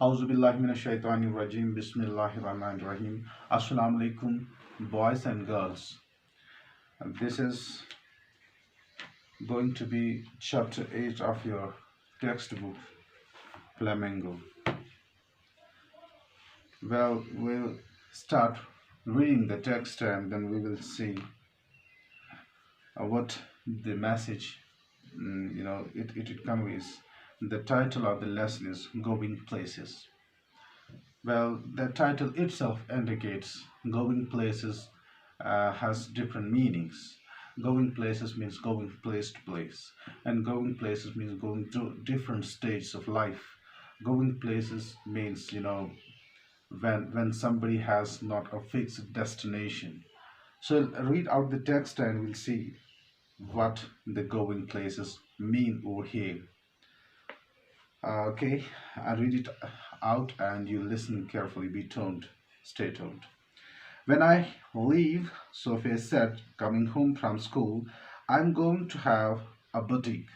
Auzubillahiminash-shaytanir-rajim. Bismillahir-rahmanir-rahim. Assalamu alaikum, boys and girls. And this is going to be chapter 8 of your textbook, Flamingo. Well, we'll start reading the text and then we will see what the message it conveys. The title of the lesson is Going Places. Well, the title itself indicates going places has different meanings. Going places means going place to place, and going places means going to different stages of life. Going places means, when somebody has not a fixed destination. So I'll read out the text and we'll see what the going places mean over here. Okay, I read it out and you listen carefully. Be tuned. Stay tuned. When I leave, Sophia said, coming home from school, I'm going to have a boutique.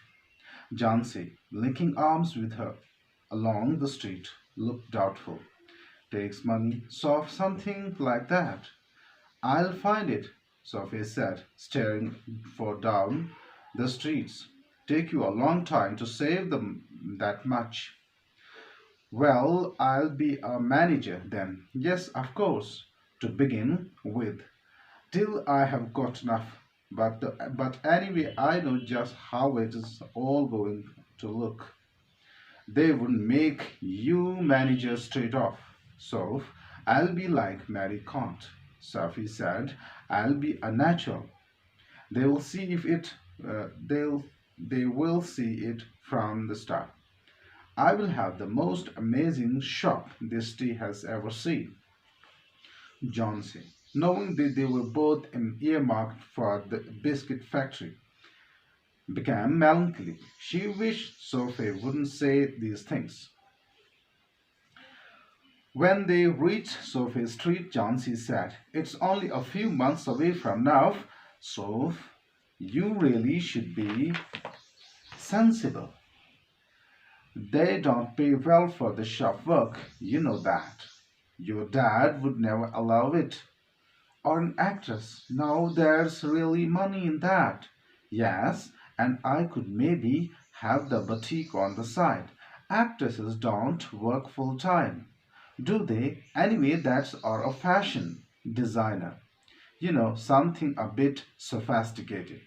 Jansi, linking arms with her along the street, looked doubtful. Takes money, soft something like that. I'll find it, Sophia said, staring for down the streets. Take you a long time to save them that much. Well, I'll be a manager then. Yes, of course, to begin with, till I have got enough. But anyway, I know just how it is all going to look. They would make you manager straight off. So I'll be like Mary Kant. Sophie said, I'll be a natural. They will see if it. They will see it from the start. I will have the most amazing shop this tea has ever seen. Johnson, knowing that they were both earmarked for the biscuit factory, became melancholy. She wished Sophie wouldn't say these things. When they reached Sophie Street, Johnson said, It's only a few months away from now, so you really should be sensible. They don't pay well for the shop work, you know that. Your dad would never allow it. Or an actress. Now there's really money in that. Yes, and I could maybe have the boutique on the side. Actresses don't work full time. Do they? Anyway, that's our fashion designer. Something a bit sophisticated.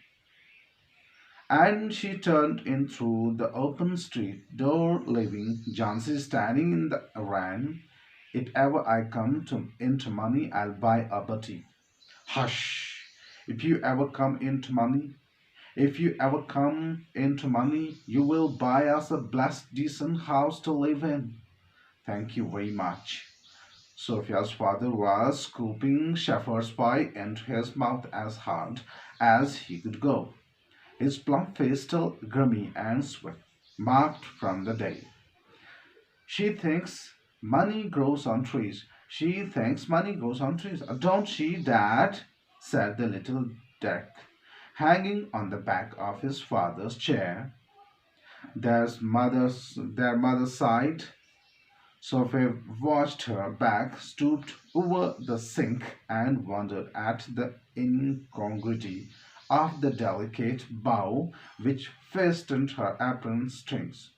And she turned in through the open street door, leaving Jansi standing in the rain. If ever I come into money, I'll buy a boutique. Hush! If you ever come into money, if you ever come into money, you will buy us a blessed, decent house to live in. Thank you very much. Sophia's father was scooping shepherd's pie into his mouth as hard as he could go, his plump face still grimy and sweat, marked from the day. She thinks money grows on trees. She thinks money grows on trees. Don't she, Dad? Said the little Dick, hanging on the back of his father's chair. Their mother sighed. Sophie watched her back, stooped over the sink, and wondered at the incongruity of the delicate bow which fastened her apron strings.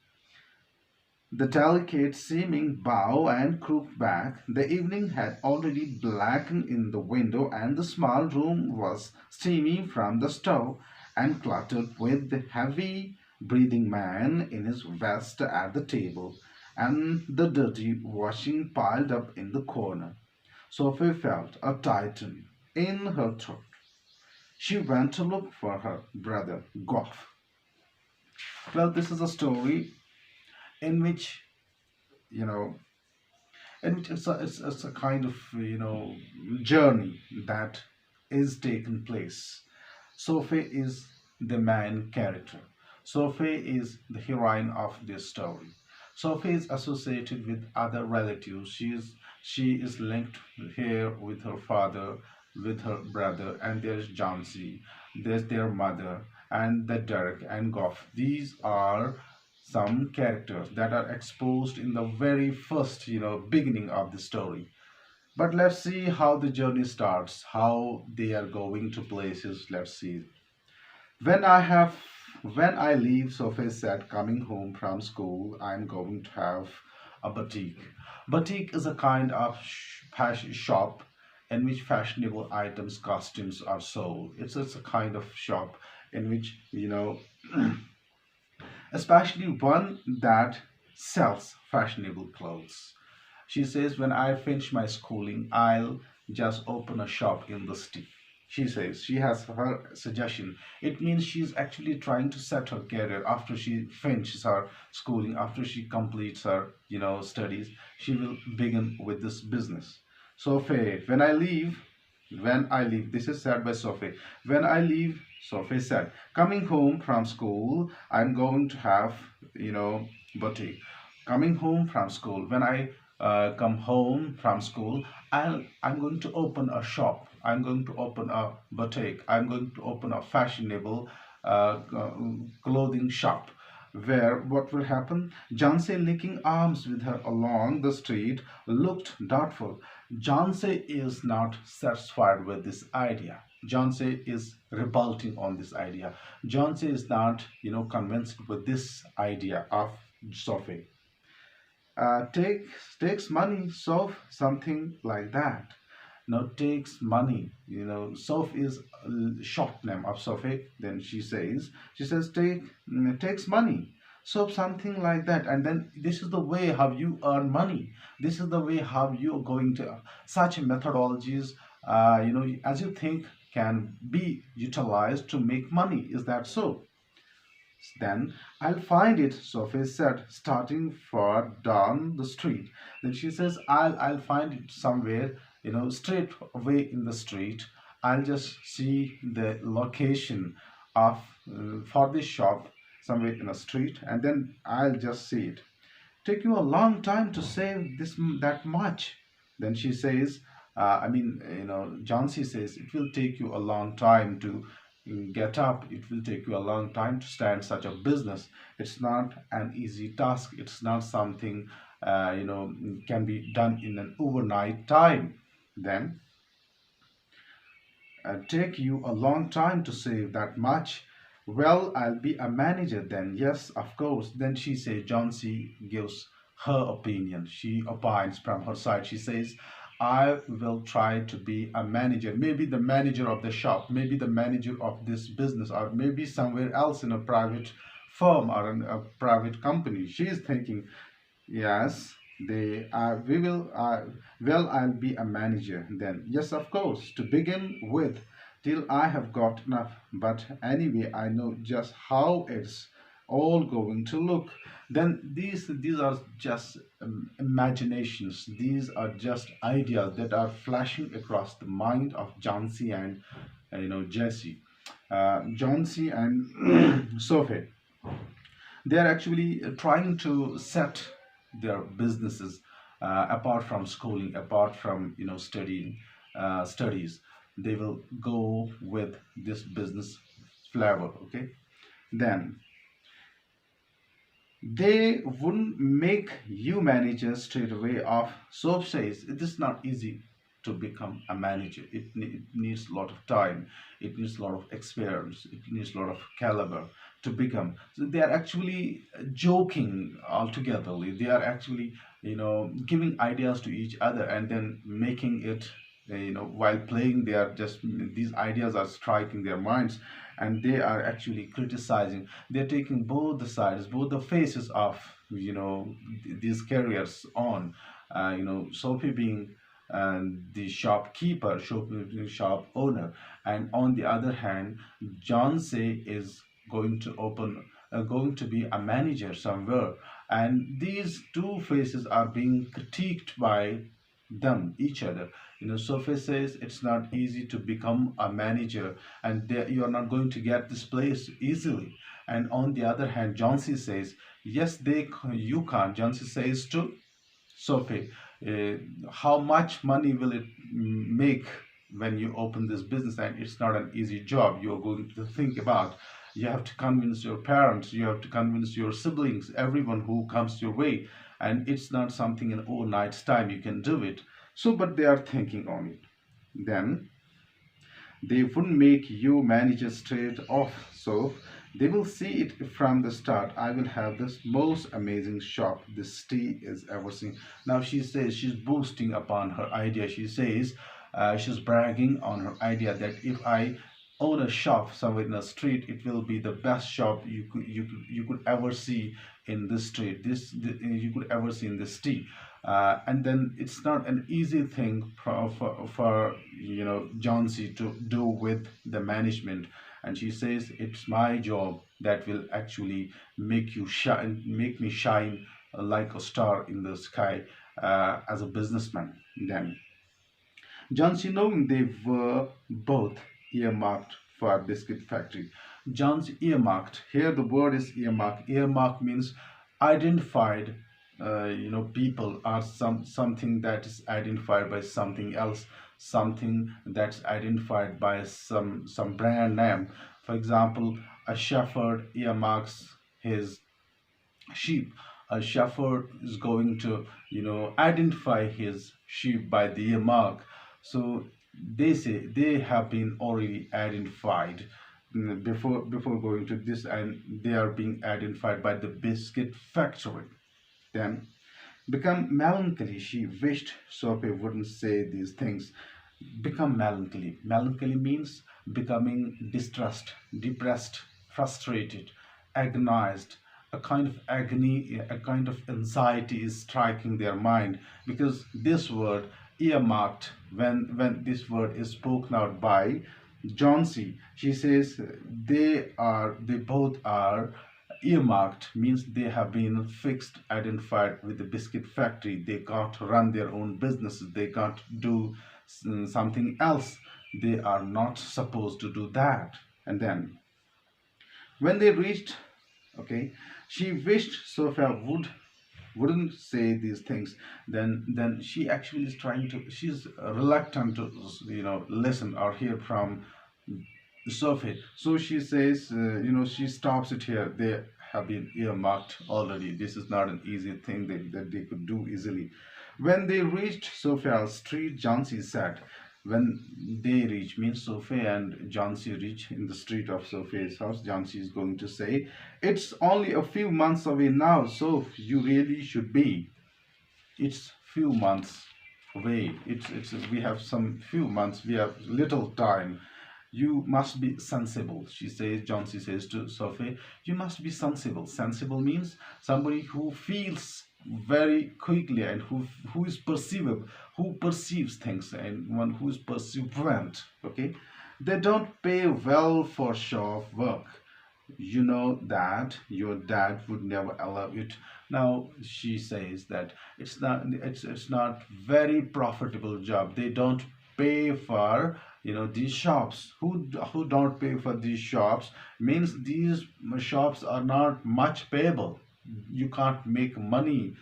The delicate seeming bow and crooked back. The evening had already blackened in the window, and the small room was steamy from the stove and cluttered with the heavy breathing man in his vest at the table, and the dirty washing piled up in the corner. Sophie felt a tighten in her throat. She went to look for her brother, Goff. Well, this is a story in which, you know, it's a kind of, journey that is taken place. Sophie is the main character. Sophie is the heroine of this story. Sophie is associated with other relatives. She is linked here with her father, with her brother, and there's Jansi, there's their mother, and the Derek and Goff. These are some characters that are exposed in the very first, beginning of the story. But let's see how the journey starts, how they are going to places. Let's see. When I have when I leave, Sophie said, coming home from school, I'm going to have a boutique. Boutique is a kind of fashion shop in which fashionable items, costumes are sold. It's a kind of shop in which, especially one that sells fashionable clothes. She says, when I finish my schooling, I'll just open a shop in the city. She says she has her suggestion. It means she's actually trying to set her career after she finishes her schooling, after she completes her, studies. She will begin with this business. Sophie, when I leave, this is said by Sophie. When I leave, Sophie said, coming home from school, I'm going to have, boutique. Coming home from school, when I come home from school, I'm going to open a shop. I'm going to open a boutique. I'm going to open a fashionable clothing shop. Where what will happen? Janse, linking arms with her along the street, looked doubtful. Janse is not satisfied with this idea. Janse is revolting on this idea. Janse is not, convinced with this idea of Sophie. Takes money, solve something like that. Now takes money. Soph is a short name of Sophie. Then she says takes money. So something like that. And then this is the way how you earn money. This is the way how you are going to such methodologies. As you think can be utilized to make money. Is that so? Then I'll find it, Sophie said, starting for down the street. Then she says, I'll find it somewhere, straight away in the street. I'll just see the location of for this shop somewhere in a street, and then I'll just see it. Take you a long time to save this that much. Then she says, Johnsy says, it will take you a long time to get up. It will take you a long time to stand such a business. It's not an easy task. It's not something can be done in an overnight time. Then take you a long time to save that much. Well, I'll be a manager then. Yes, of course. Then she says, Johnsy gives her opinion. She opines from her side. She says, I will try to be a manager, maybe the manager of the shop, maybe the manager of this business, or maybe somewhere else in a private firm or in a private company. She is thinking, yes, we will, well, I'll be a manager then. Yes, of course, to begin with, till I have got enough. But anyway, I know just how it's all going to look. Then these are just imaginations. These are just ideas that are flashing across the mind of Jansi and Jesse. Jansi and Sophie, they are actually trying to set their businesses apart from schooling, apart from studies. They will go with this business flavor. Okay, then they wouldn't make you manager straight away off. Soap says it is not easy to become a manager. It needs a lot of time. It needs a lot of experience. It needs a lot of caliber to become. So they are actually joking altogether. They are actually, giving ideas to each other and then making it, while playing, they are just, these ideas are striking their minds, and they are actually criticizing. They're taking both the sides, both the faces of these careers on. Sophie being the shopkeeper, shop owner, and on the other hand, John Say is going to be a manager somewhere, and these two faces are being critiqued by them each other. Sophie says it's not easy to become a manager, and you are not going to get this place easily. And on the other hand, Johnsy says, yes, you can't. Johnsy says to Sophie, uh, how much money will it make when you open this business? And it's not an easy job. You're going to think about. You have to convince your parents, you have to convince your siblings, everyone who comes your way. And it's not something in overnight time you can do it. So, but they are thinking on it. Then they wouldn't make you manager straight off. So they will see it from the start. I will have this most amazing shop this city is ever seen. Now she says she's boasting upon her idea. She says she's bragging on her idea that if I own a shop somewhere in a street, it will be the best shop you could ever see in this street. You could ever see in this city. And then it's not an easy thing for John C to do with the management. And she says it's my job that will actually make me shine like a star in the sky as a businessman. Then John C, knowing they were both earmarked for biscuit factory. John's earmarked. Here the word is earmark. Earmark means identified. People are something that is identified by something else, something that's identified by some brand name. For example, a shepherd earmarks his sheep. A shepherd is going to identify his sheep by the earmark. So they say they have been already identified before going to this, and they are being identified by the biscuit factory. Then become melancholy. She wished Sophie wouldn't say these things. Become melancholy. Melancholy means becoming distressed, depressed, frustrated, agonized. A kind of agony, a kind of anxiety is striking their mind, because this word earmarked, when this word is spoken out by John C, she says they both are earmarked, means they have been fixed, identified with the biscuit factory. They can't run their own businesses, they can't do something else. They are not supposed to do that. And then when they reached, okay, she wished Sophia wouldn't say these things. Then she actually is trying to, she's reluctant to listen or hear from Sophie. So she says, she stops it here. They have been earmarked already. This is not an easy thing that they could do easily. When they reached Sophia Street, Jansi said, when they reach, means Sophie and Jansi reach in the street of Sophie's house, Jansi is going to say, it's only a few months away now, so you really should be. It's few months away. It's we have some few months. We have little time. You must be sensible, she says. Johnsy says to Sophie, you must be sensible. Sensible means somebody who feels very quickly, and who is perceivable, who perceives things, and one who is perseverant. Okay, they don't pay well for show of work. You know that your dad would never allow it. Now she says that it's not very profitable job. They don't pay for these shops. Who don't pay for these shops means these shops are not much payable. You can't make money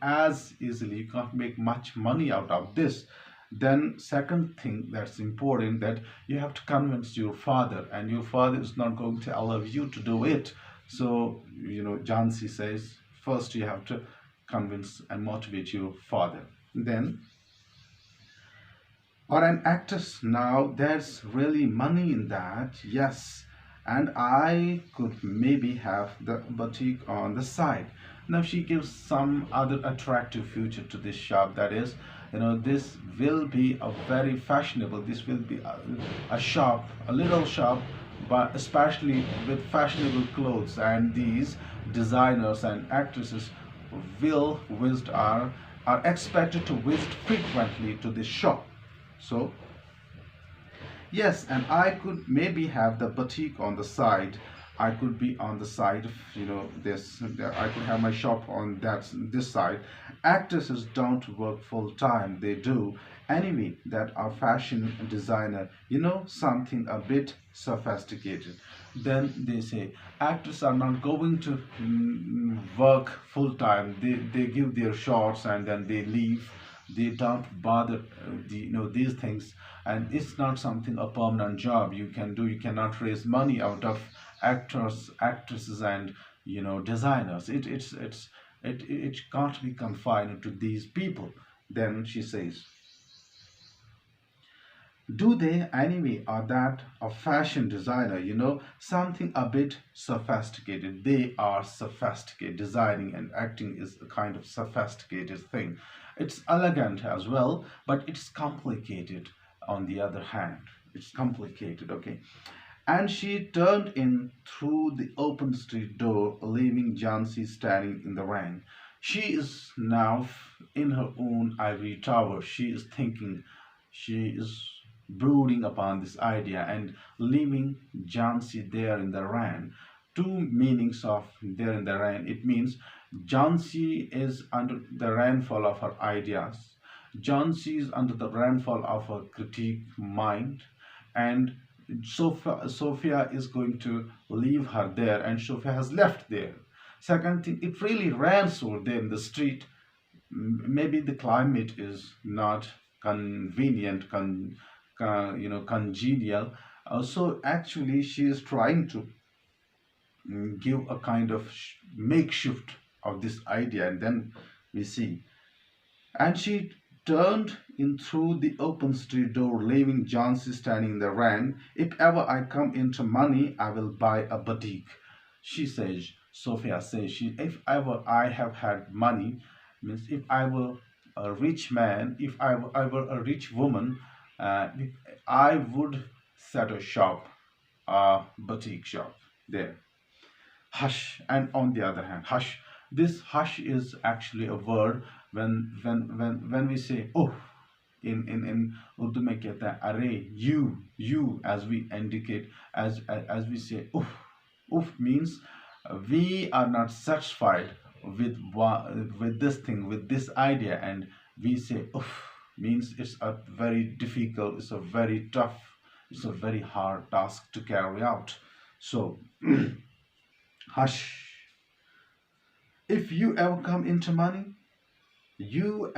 as easily. You can't make much money out of this. Then second thing that's important, that you have to convince your father, and your father is not going to allow you to do it. So Jansi says, first you have to convince and motivate your father. Then, or an actress, now there's really money in that, yes, and I could maybe have the boutique on the side. Now she gives some other attractive future to this shop, that is, this will be a very fashionable, this will be a shop, a little shop, but especially with fashionable clothes, and these designers and actresses will visit, are expected to visit frequently to this shop. So yes, and I could maybe have the boutique on the side. I could be on the side of this. I could have my shop on this side. Actresses don't work full time. They do anyway. That are fashion designer. Something a bit sophisticated. Then they say actors are not going to work full time. They give their shots and then they leave. They don't bother these things, and it's not something, a permanent job you can do. You cannot raise money out of actors, actresses, and designers. It can't be confined to these people. Then she says, do they anyway, or that a fashion designer, something a bit sophisticated. They are sophisticated. Designing and acting is a kind of sophisticated thing. It's elegant as well, but it's complicated. On the other hand, it's complicated. Okay. And she turned in through the open street door, leaving Jansi standing in the rain. She is now in her own ivory tower. She is thinking, she is brooding upon this idea, and leaving Jansi there in the rain. Two meanings of there in the rain. It means Jansi is under the rainfall of her ideas. Jansi is under the rainfall of her critique mind, and Sophia is going to leave her there, and Sophia has left there. Second thing, it really rains over there in the street. Maybe the climate is not convenient, congenial. So actually, she is trying to give a kind of makeshift of this idea, and then we see. And she turned in through the open street door, leaving Jansi standing in the rain. If ever I come into money, I will buy a boutique. She says, Sophia says, if ever I have had money, means if I were a rich man, if I were a rich woman, I would set a shop, a boutique shop there. Hush. And on the other hand, hush. This hush is actually a word. When we say oh, in Urdu में कहता है अरे, you, as we indicate, as we say oof means we are not satisfied with this thing, with this idea, and we say oof means it's a very difficult, it's a very tough, it's a very hard task to carry out. So hush. If you ever come into money, you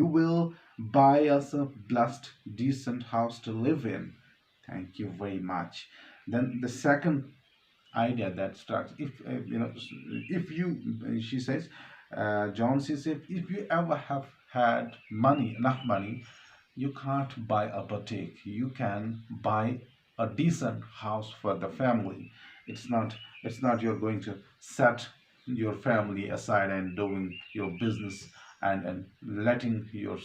will buy us a blessed, decent house to live in. Thank you very much. Then the second idea that starts, if you, she says, John says, if you ever have had money, enough money, you can't buy a boutique. You can buy a decent house for the family. It's not you're going to set your family aside and doing your business, and letting your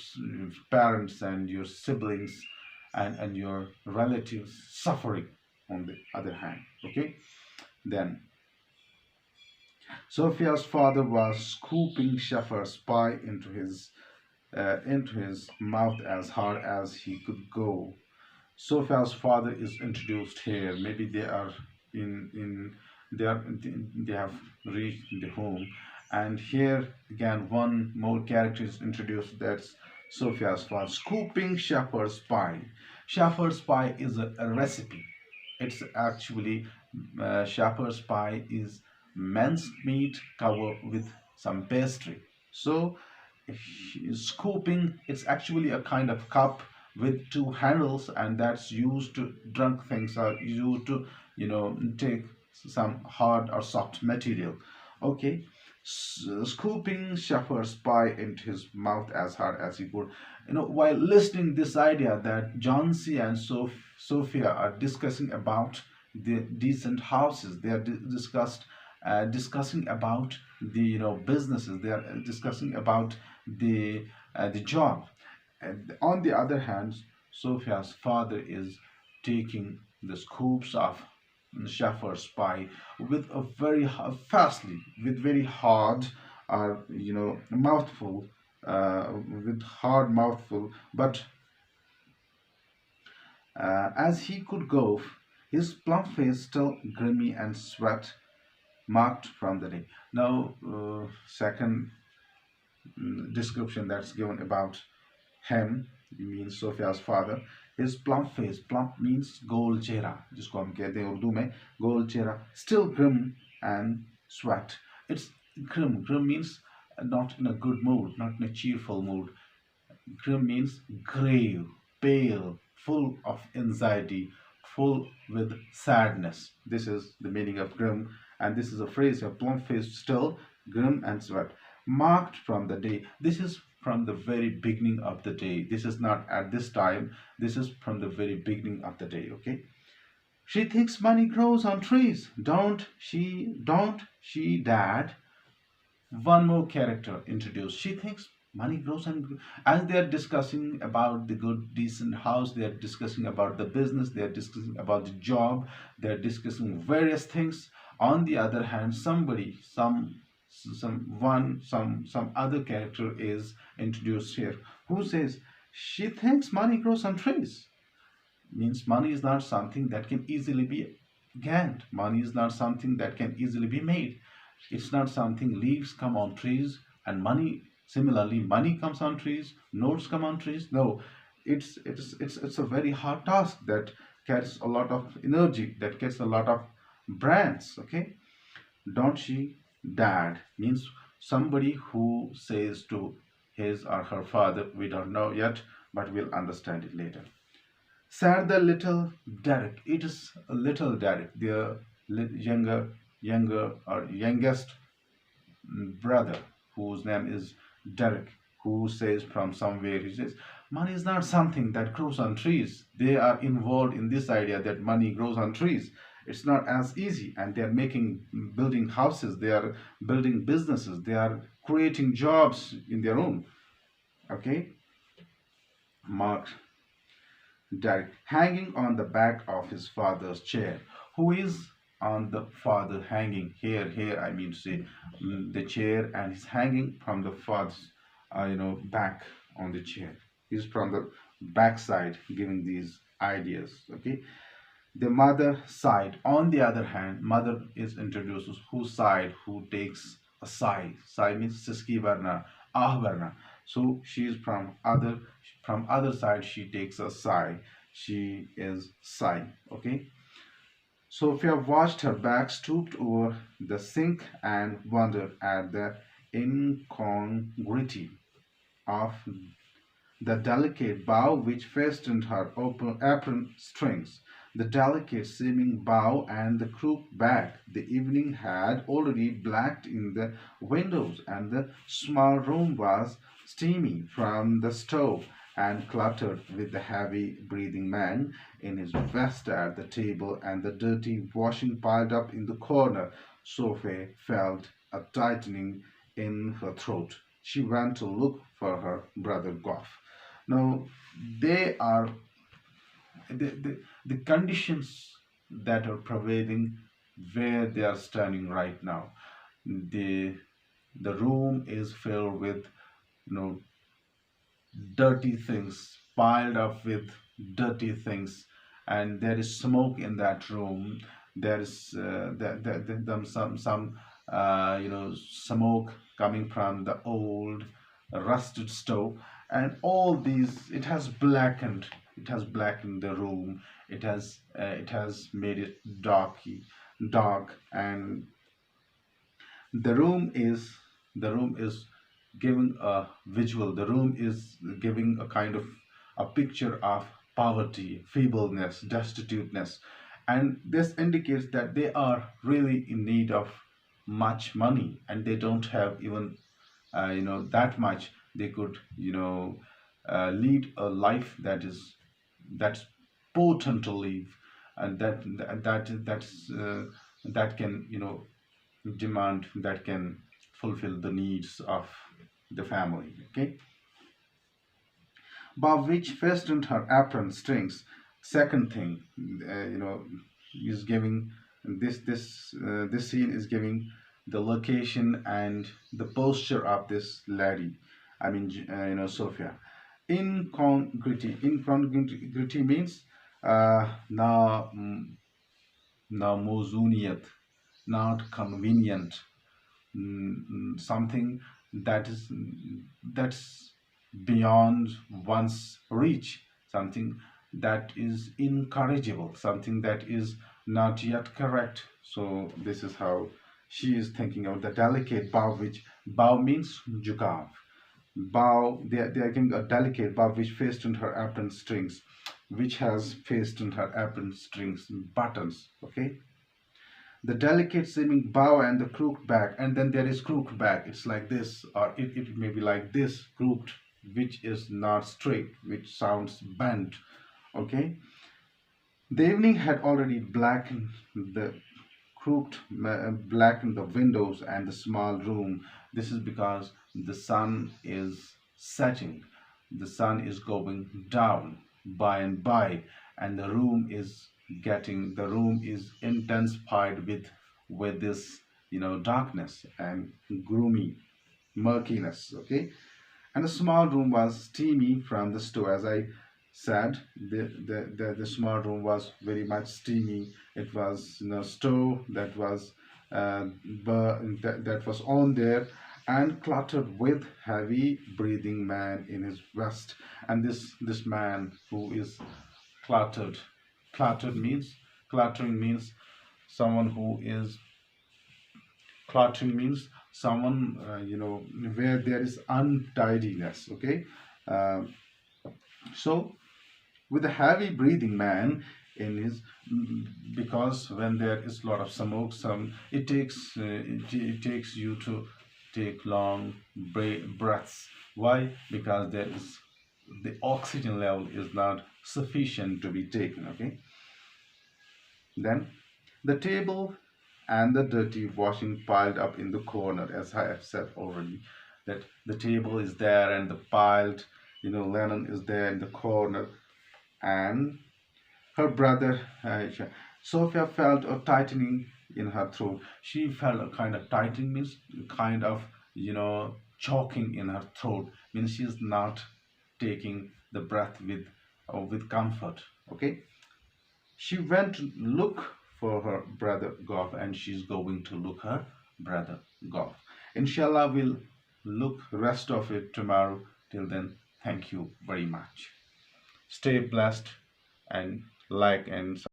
parents and your siblings and your relatives suffering on the other hand. Okay. Then Sophia's father was scooping shepherd's pie into his mouth as hard as he could go. Sophia's father is introduced here. Maybe they are in they have reached the home, and here again one more character is introduced. That's Sophia's father. Scooping shepherd's pie. Shepherd's pie is a recipe. It's actually shepherd's pie is minced meat covered with some pastry. So scooping, it's actually a kind of cup with two handles, and that's used to drunk things, are used to take some hard or soft material. Okay. Scooping shepherd's pie into his mouth as hard as he could. While listening this idea that John C. and Sophia are discussing about the decent houses, they are discussing about the businesses, they are discussing about the job. And on the other hand, Sophia's father is taking the scoops of shepherd's pie with a very fastly, with very hard, mouthful, with hard mouthful. But as he could go, his plump face still grimy and sweat marked from the day. Now, second description that's given about him, means Sophia's father. His plump face, plump means गोल चेहरा, जिसको हम कहते हैं उर्दू में गोल चेहरा, still grim and sweat. It's grim. Grim means not in a good mood, not in a cheerful mood. Grim means grave, pale, full of anxiety, full with sadness. This is the meaning of grim, and this is a phrase of plump faced still, grim and sweat. Marked from the day. This is from the very beginning of the day. This is not at this time. This is from the very beginning of the day. Okay. She thinks money grows on trees. Don't she? Don't she, Dad? One more character introduced. She thinks money grows, and as they are discussing about the good decent house, they are discussing about the business, they are discussing about the job, they are discussing various things. On the other hand, somebody, some other character is introduced here, who says she thinks money grows on trees. Means money is not something that can easily be gained. Money is not something that can easily be made. It's not something leaves come on trees and money. Similarly, money comes on trees, notes come on trees. No, it's a very hard task that carries a lot of energy, that gets a lot of brands. Okay, don't she, Dad? Means somebody who says to his or her father. We don't know yet, but we'll understand it later. Said the little Derek. It is a little Derek, their younger or youngest brother, whose name is Derek, who says from somewhere, he says, money is not something that grows on trees. They are involved in this idea that money grows on trees. It's not as easy, and they are building houses, they are building businesses, they are creating jobs in their own. Okay, Mark Derek, hanging on the back of his father's chair. Who is on the father hanging? Here, I mean to say, the chair, and he's hanging from the father's, back on the chair. He's from the back side giving these ideas. Okay. The mother side. On the other hand, mother is introduced, who side, who takes a sigh. Sigh means Siski Varna, Ah Varna. So she is from other side, she takes a sigh. She is sighing. Okay. Sophia watched her back, stooped over the sink, and wondered at the incongruity of the delicate bow which fastened her open apron strings, the delicate seeming bow and the crooked back. The evening had already blacked in the windows, and the small room was steamy from the stove and cluttered with the heavy breathing man in his vest at the table and the dirty washing piled up in the corner. Sophie felt a tightening in her throat. She went to look for her brother Goff. Now, they are the conditions that are prevailing where they are standing right now. The the room is filled with dirty things, piled up with dirty things, and there is smoke in that room. There is some smoke coming from the old rusted stove, and all these, it has blackened the room. It has made it dark, and the room is giving a visual. The room is giving a kind of a picture of poverty, feebleness, destituteness, and this indicates that they are really in need of much money, and they don't have even that much. They could lead a life that's potent to live, and that can demand, that can fulfill the needs of the family. Okay. Bob which fastened her apron strings. Second thing, is giving this scene is giving the location and the posture of this lady. I mean, Sophia. Incongruity means na na mozuniyat, not convenient. Something that's beyond one's reach, something that is incorrigible, something that is not yet correct. So this is how she is thinking of the delicate bow, which bow means jugav. Bow, they are giving a delicate bow which fastened her apron strings. which has fastened her apron strings buttons. Okay, the delicate seeming bow and the crooked back, and then there is crooked back. It's like this, or it may be like this, crooked, which is not straight, which sounds bent. Okay, the evening had already blackened the blackened the windows and the small room. This is because the sun is setting, the sun is going down by and by, and the room is intensified with this, darkness and gloomy murkiness. Okay, and the small room was steamy from the stove. As I said, the small room was very much steamy. It was, stove that was that was on there, and cluttered with heavy breathing man in his vest. And this man who is cluttered, cluttered means cluttering means someone who is cluttering means someone, where there is untidiness. Okay, uh, so with a heavy breathing man in his, because when there is a lot of smoke, it takes you to take long breaths. Why? Because there is the oxygen level is not sufficient to be taken. Okay, then the table and the dirty washing piled up in the corner, as I have said already, that the table is there and the piled, linen is there in the corner. And her brother, Sophia, felt a tightening in her throat. She felt a kind of tightening, means kind of, choking in her throat, means she's not taking the breath with comfort. Okay, she went to look for her brother Goff, and she's going to look her brother Goff. Inshallah, we'll look rest of it tomorrow. Till then, thank you very much. Stay blessed and like and